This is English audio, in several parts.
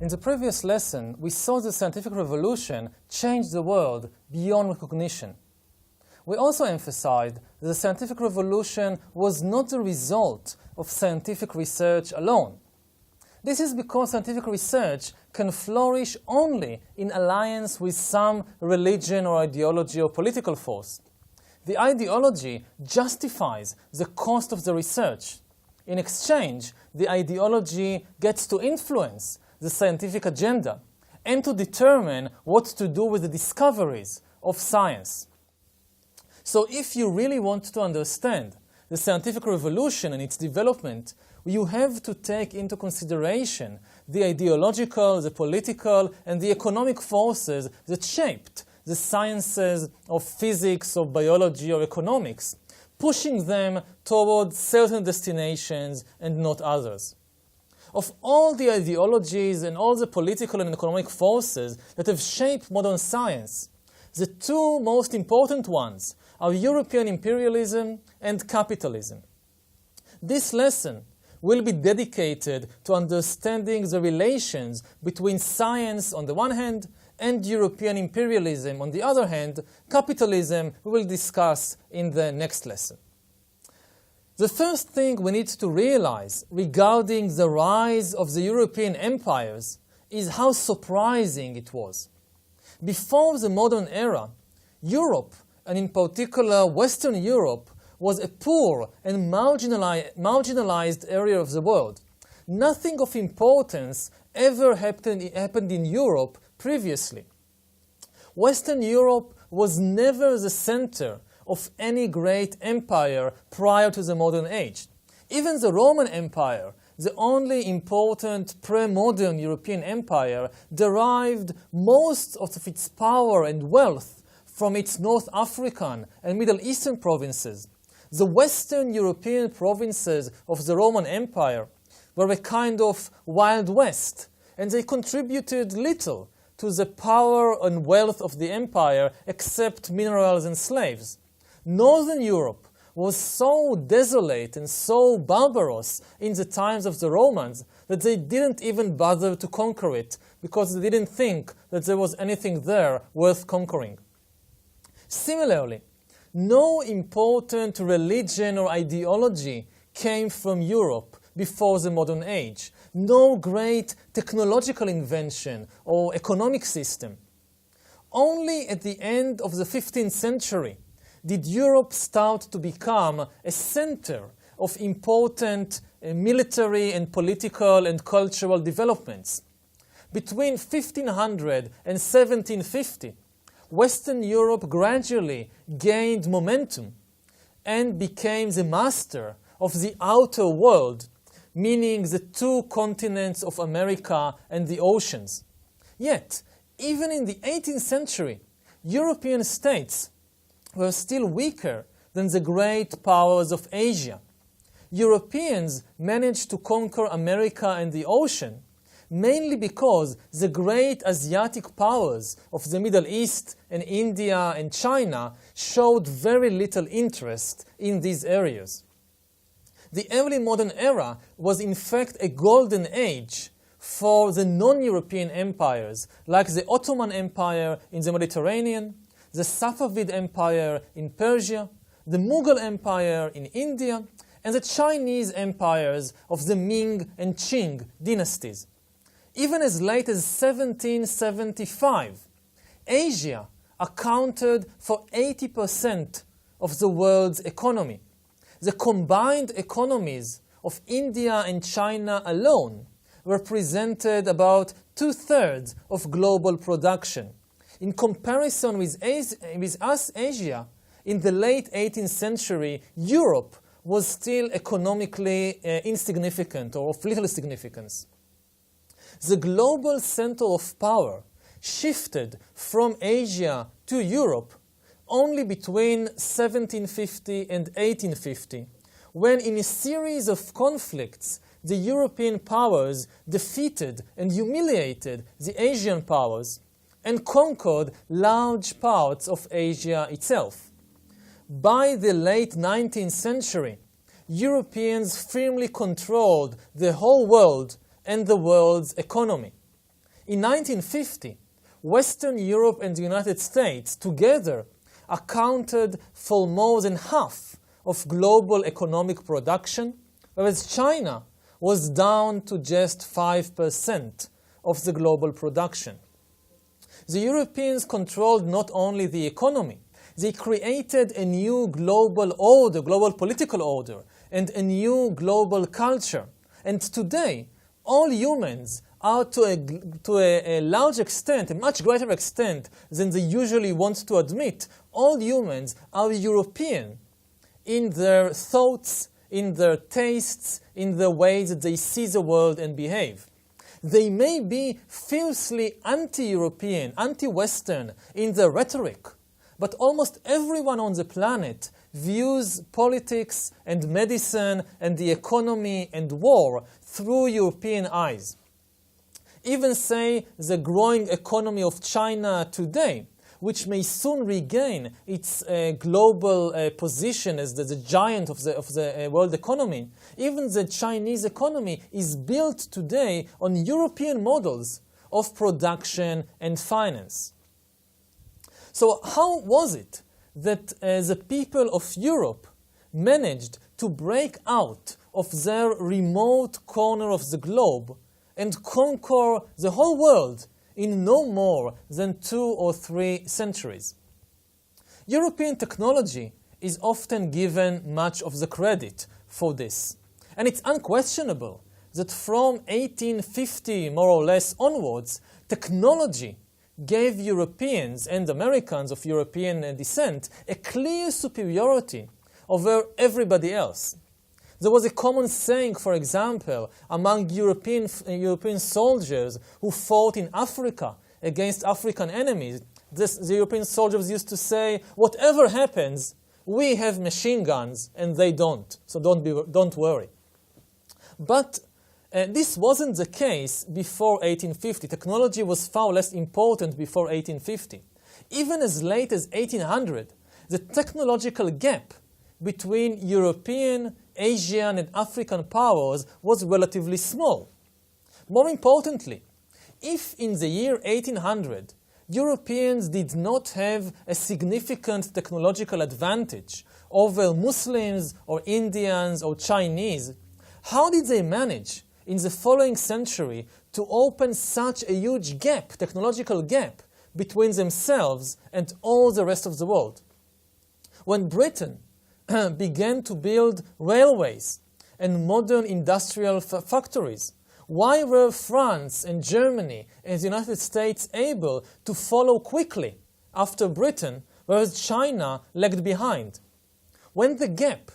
In the previous lesson, we saw the scientific revolution change the world beyond recognition. We also emphasized that the scientific revolution was not the result of scientific research alone. This is because scientific research can flourish only in alliance with some religion or ideology or political force. The ideology justifies the cost of the research. In exchange, the ideology gets to influence the scientific agenda and to determine what to do with the discoveries of science. So if you really want to understand the scientific revolution and its development, you have to take into consideration the ideological, the political, and the economic forces that shaped the sciences of physics, or biology, or economics, pushing them towards certain destinations and not others. Of all the ideologies and all the political and economic forces that have shaped modern science, the two most important ones are European imperialism and capitalism. This lesson will be dedicated to understanding the relations between science on the one hand and European imperialism on the other hand. Capitalism we will discuss in the next lesson. The first thing we need to realize regarding the rise of the European empires is how surprising it was. Before the modern era, Europe, and in particular Western Europe, was a poor and marginalized area of the world. Nothing of importance ever happened in Europe previously. Western Europe was never the center of any great empire prior to the modern age. Even the Roman Empire, the only important pre-modern European empire, derived most of its power and wealth from its North African and Middle Eastern provinces. The Western European provinces of the Roman Empire were a kind of Wild West, and they contributed little to the power and wealth of the empire except minerals and slaves. Northern Europe was so desolate and so barbarous in the times of the Romans that they didn't even bother to conquer it because they didn't think that there was anything there worth conquering. Similarly, no important religion or ideology came from Europe before the modern age. No great technological invention or economic system. Only at the end of the 15th century did Europe start to become a center of important military and political and cultural developments. Between 1500 and 1750, Western Europe gradually gained momentum and became the master of the outer world, meaning the two continents of America and the oceans. Yet, even in the 18th century, European states were still weaker than the great powers of Asia. Europeans managed to conquer America and the ocean, mainly because the great Asiatic powers of the Middle East and India and China showed very little interest in these areas. The early modern era was in fact a golden age for the non-European empires, like the Ottoman Empire in the Mediterranean, the Safavid Empire in Persia, the Mughal Empire in India, and the Chinese empires of the Ming and Qing dynasties. Even as late as 1775, Asia accounted for 80% of the world's economy. The combined economies of India and China alone represented about 2/3 of global production. In comparison with Asia, in the late 18th century, Europe was still economically insignificant or of little significance. The global center of power shifted from Asia to Europe only between 1750 and 1850, when in a series of conflicts, the European powers defeated and humiliated the Asian powers and conquered large parts of Asia itself. By the late 19th century, Europeans firmly controlled the whole world and the world's economy. In 1950, Western Europe and the United States together accounted for more than half of global economic production, whereas China was down to just 5% of the global production. The Europeans controlled not only the economy, they created a new global order, global political order, and a new global culture. And today, all humans are to a large extent, a much greater extent than they usually want to admit, all humans are European in their thoughts, in their tastes, in the way that they see the world and behave. They may be fiercely anti-European, anti-Western in their rhetoric, but almost everyone on the planet views politics and medicine and the economy and war through European eyes. Even say the growing economy of China today, which may soon regain its global position as the giant of the world economy, even the Chinese economy is built today on European models of production and finance. So how was it that the people of Europe managed to break out of their remote corner of the globe and conquer the whole world in no more than 2 or 3 centuries? European technology is often given much of the credit for this. And it's unquestionable that from 1850, more or less, onwards, technology gave Europeans and Americans of European descent a clear superiority over everybody else. There was a common saying, for example, among European soldiers who fought in Africa against African enemies. The European soldiers used to say, whatever happens, we have machine guns and they don't, so don't worry. But this wasn't the case before 1850. Technology was far less important before 1850. Even as late as 1800, the technological gap between European, Asian, and African powers was relatively small. More importantly, if in the year 1800 Europeans did not have a significant technological advantage over Muslims or Indians or Chinese, how did they manage in the following century to open such a huge gap, technological gap, between themselves and all the rest of the world? When Britain began to build railways and modern industrial factories, why were France and Germany and the United States able to follow quickly after Britain, whereas China lagged behind? When the gap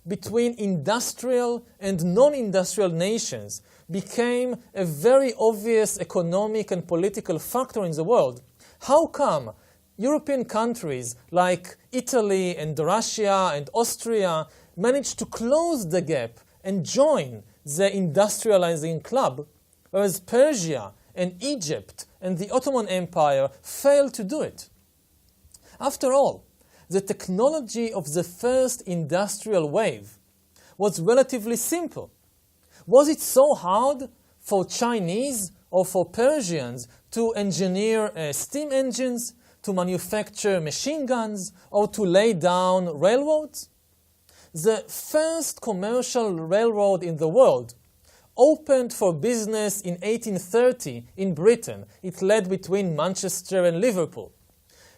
between industrial and non-industrial nations became a very obvious economic and political factor in the world, how come European countries like Italy and Russia and Austria managed to close the gap and join the industrializing club, whereas Persia and Egypt and the Ottoman Empire failed to do it? After all, the technology of the first industrial wave was relatively simple. Was it so hard for Chinese or for Persians to engineer steam engines, to manufacture machine guns, or to lay down railroads? The first commercial railroad in the world opened for business in 1830 in Britain. It led between Manchester and Liverpool.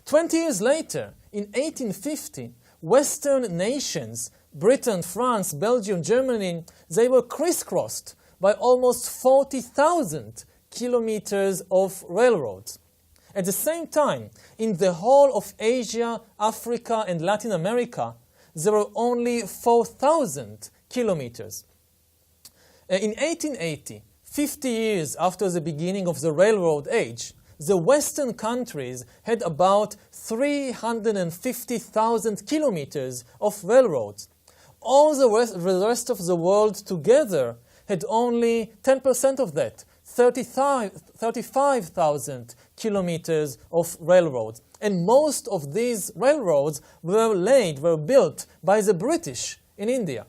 20 years later, in 1850, Western nations, Britain, France, Belgium, Germany, they were crisscrossed by almost 40,000 kilometers of railroads. At the same time, in the whole of Asia, Africa, and Latin America, there were only 4,000 kilometers. In 1880, 50 years after the beginning of the railroad age, the Western countries had about 350,000 kilometers of railroads. All the rest of the world together had only 10% of that, 35,000 kilometers of railroads. And most of these railroads were built by the British in India.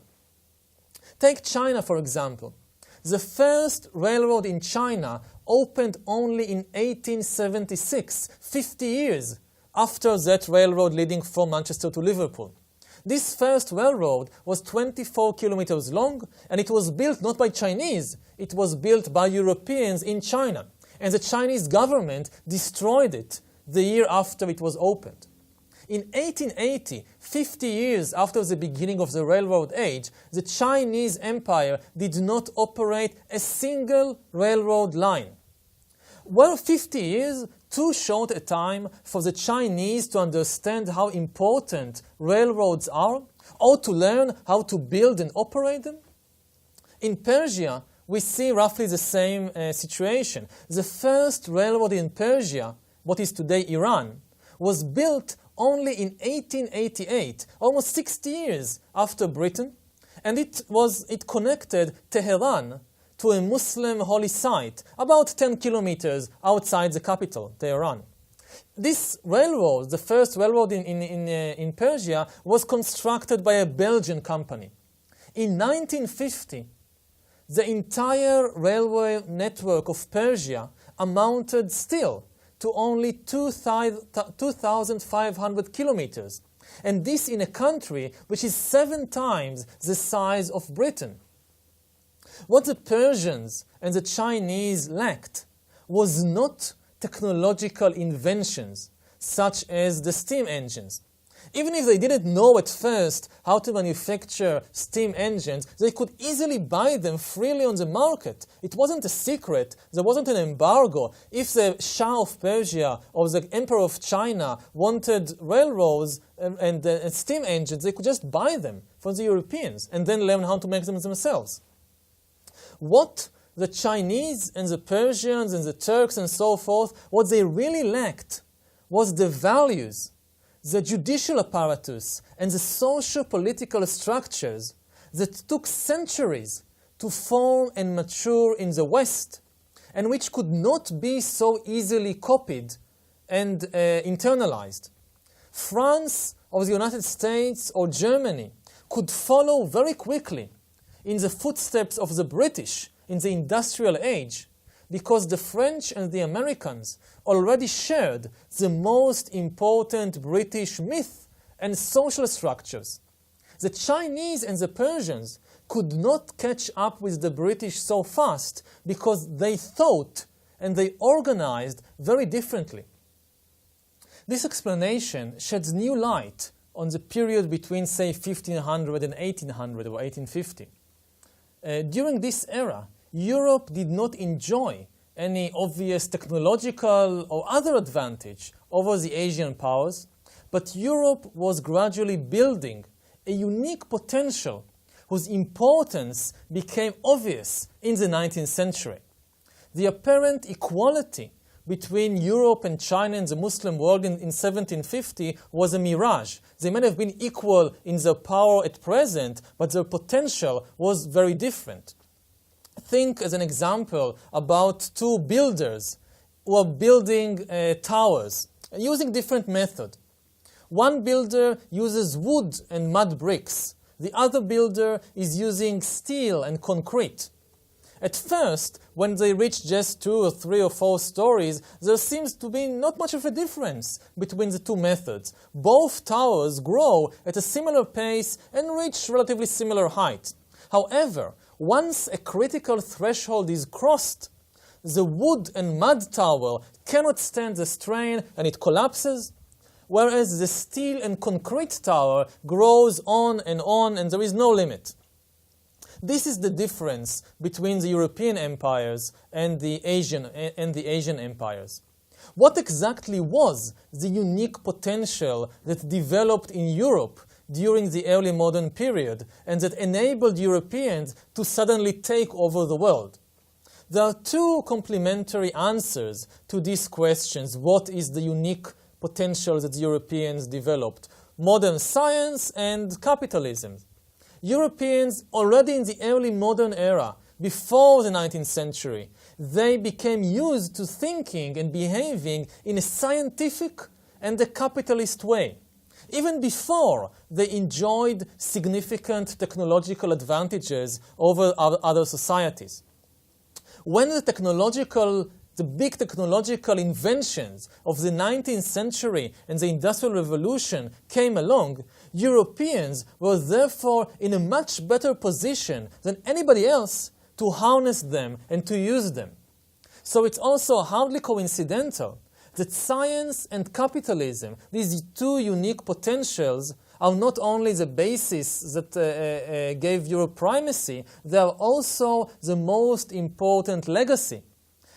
Take China, for example. The first railroad in China opened only in 1876, 50 years after that railroad leading from Manchester to Liverpool. This first railroad was 24 kilometers long, and it was built not by Chinese, it was built by Europeans in China. And the Chinese government destroyed it the year after it was opened. In 1880, 50 years after the beginning of the railroad age, the Chinese Empire did not operate a single railroad line. Were 50 years too short a time for the Chinese to understand how important railroads are, or to learn how to build and operate them? In Persia, we see roughly the same situation. The first railroad in Persia, what is today Iran, was built only in 1888, almost 60 years after Britain, and it connected Tehran to a Muslim holy site about 10 kilometers outside the capital, Tehran. This railroad, the first railroad in Persia, was constructed by a Belgian company. In 1950, the entire railway network of Persia amounted still to only 2,500 kilometers, and this in a country which is 7 times the size of Britain. What the Persians and the Chinese lacked was not technological inventions such as the steam engines. Even if they didn't know at first how to manufacture steam engines, they could easily buy them freely on the market. It wasn't a secret. There wasn't an embargo. If the Shah of Persia or the Emperor of China wanted railroads and steam engines, they could just buy them from the Europeans and then learn how to make them themselves. What the Chinese and the Persians and the Turks and so forth, what they really lacked was the values, the judicial apparatus, and the socio-political structures that took centuries to form and mature in the West, and which could not be so easily copied and internalized. France or the United States or Germany could follow very quickly in the footsteps of the British in the industrial age, because the French and the Americans already shared the most important British myth and social structures. The Chinese and the Persians could not catch up with the British so fast because they thought and they organized very differently. This explanation sheds new light on the period between, say, 1500 and 1800 or 1850. During this era, Europe did not enjoy any obvious technological or other advantage over the Asian powers, but Europe was gradually building a unique potential whose importance became obvious in the 19th century. The apparent equality between Europe and China and the Muslim world in 1750 was a mirage. They might have been equal in their power at present, but their potential was very different. Think, as an example, about 2 builders who are building towers using different methods. One builder uses wood and mud bricks. The other builder is using steel and concrete. At first, when they reach just 2 or 3 or 4 stories, there seems to be not much of a difference between the 2 methods. Both towers grow at a similar pace and reach relatively similar height. However, once a critical threshold is crossed, the wood and mud tower cannot stand the strain and it collapses, whereas the steel and concrete tower grows on and there is no limit. This is the difference between the European empires and the Asian empires. What exactly was the unique potential that developed in Europe during the early modern period and that enabled Europeans to suddenly take over the world? There are 2 complementary answers to these questions. What is the unique potential that the Europeans developed? Modern science and capitalism. Europeans, already in the early modern era, before the 19th century, they became used to thinking and behaving in a scientific and a capitalist way. Even before, they enjoyed significant technological advantages over other societies. When the technological the big technological inventions of the 19th century and the Industrial Revolution came along, Europeans were therefore in a much better position than anybody else to harness them and to use them. So it's also hardly coincidental that science and capitalism, these two unique potentials, are not only the basis that gave Europe primacy, they are also the most important legacy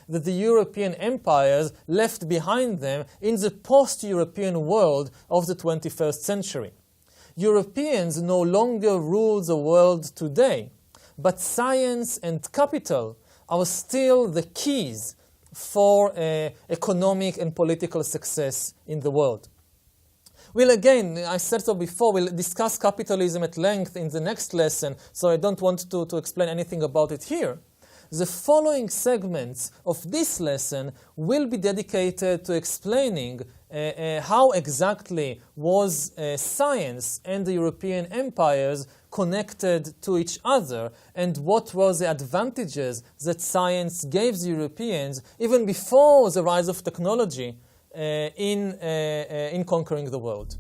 that the European empires left behind them in the post-European world of the 21st century. Europeans no longer rule the world today, but science and capital are still the keys for economic and political success in the world. We'll again, I said so before, we'll discuss capitalism at length in the next lesson, so I don't want to explain anything about it here. The following segments of this lesson will be dedicated to explaining how exactly was science and the European empires connected to each other, and what were the advantages that science gave the Europeans even before the rise of technology in conquering the world.